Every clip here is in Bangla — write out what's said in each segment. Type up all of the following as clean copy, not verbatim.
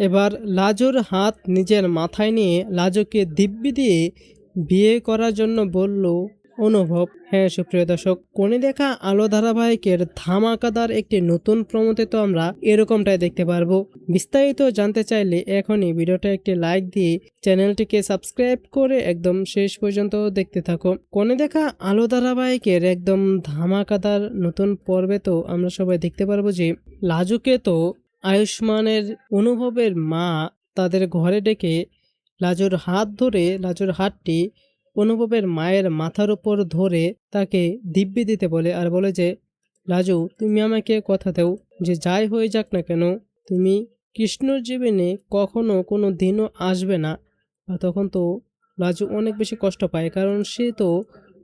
এবার লাজুর হাত নিজের মাথায় নিয়ে লাজুকে দিব্যি দিয়ে বিয়ে করার জন্য বলল অনুভব। হ্যাঁ সুপ্রিয় দর্শক, কোণে দেখা আলো ধারাবাহিকের ধামাকাদার একটি নতুন প্রমোতে তো আমরা এরকমটাই দেখতে পারবো। বিস্তারিত জানতে চাইলে এখনই ভিডিওটা একটি লাইক দিয়ে চ্যানেলটিকে সাবস্ক্রাইব করে একদম শেষ পর্যন্ত দেখতে থাকো। কোণে দেখা আলো ধারাবাহিকের একদম ধামাকাদার নতুন পর্বে তো আমরা সবাই দেখতে পারবো যে লাজুকে তো আয়ুষ্মানের অনুভবের মা তাদের ঘরে ডেকে লাজুর হাত ধরে লাজুর হাতটি অনুভবের মায়ের মাথার উপর ধরে তাকে দিব্যি দিতে বলে আর বলে যে লাজু তুমি আমাকে কথা দাও যে যাই হয়ে যাক না কেন তুমি কৃষ্ণর জীবনে কখনো কোনো দিনও আসবে না। আর তখন তো লাজু অনেক বেশি কষ্ট পায়, কারণ সে তো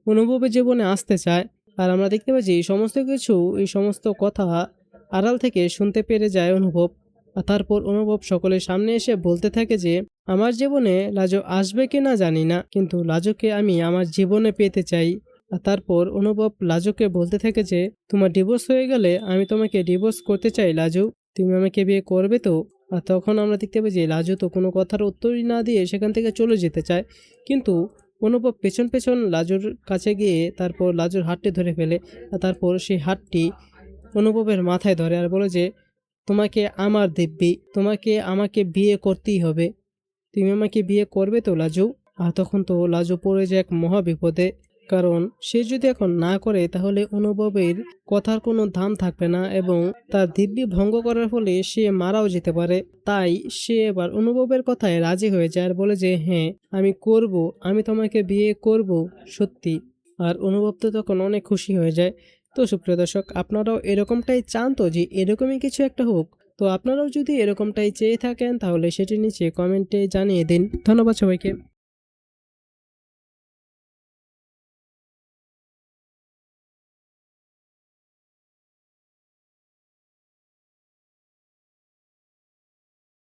অনুভবের জীবনে আসতে চায়। আর আমরা দেখতে পাচ্ছি এই সমস্ত কিছু, এই সমস্ত কথা আড়াল থেকে শুনতে পেরে যায় অনুভব। আর তারপর অনুভব সকলের সামনে এসে বলতে থাকে যে আমার জীবনে লাজু আসবে কি না জানি না, কিন্তু লাজুকে আমি আমার জীবনে পেতে চাই। আর তারপর অনুভব লাজুকে বলতে থাকে যে তোমার ডিভোর্স হয়ে গেলে আমি তোমাকে ডিভোর্স করতে চাই লাজু, তুমি আমাকে বিয়ে করবে তো? আর তখন আমরা দেখতে পাই যে লাজু তো কোনো কথার উত্তরই না দিয়ে সেখান থেকে চলে যেতে চায়, কিন্তু অনুভব পেছন পেছন লাজুর কাছে গিয়ে তারপর লাজুর হাতটি ধরে ফেলে। আর তারপর সেই হাতটি অনুভবের মাথায় ধরে আর বলে যে তোমাকে আমার দিব্যি, তোমাকে আমাকে বিয়ে করতেই হবে, তুমি আমাকে বিয়ে করবে তো লাজু? আর তখন তো লাজু পড়ে যায় এক মহা বিপদে, কারণ সে যদি এখন না করে তাহলে অনুভবের কথার কোনো দাম থাকবে না এবং তার দিব্যি ভঙ্গ করার ফলে সে মারাও যেতে পারে। তাই সে এবার অনুভবের কথায় রাজি হয়ে যায় আর বলে যে হ্যাঁ আমি করব, আমি তোমাকে বিয়ে করব সত্যি। আর অনুভব তো তখন অনেক খুশি হয়ে যায়। তো সুপ্রিয় দর্শক, আপনারাও এরকমটাই চান তো যে এরকমই কিছু একটা হোক? তো আপনারাও যদি এরকমটাই চেয়ে থাকেন তাহলে সেটি নিচে কমেন্টে জানিয়ে দিন। ধন্যবাদ সবাইকে।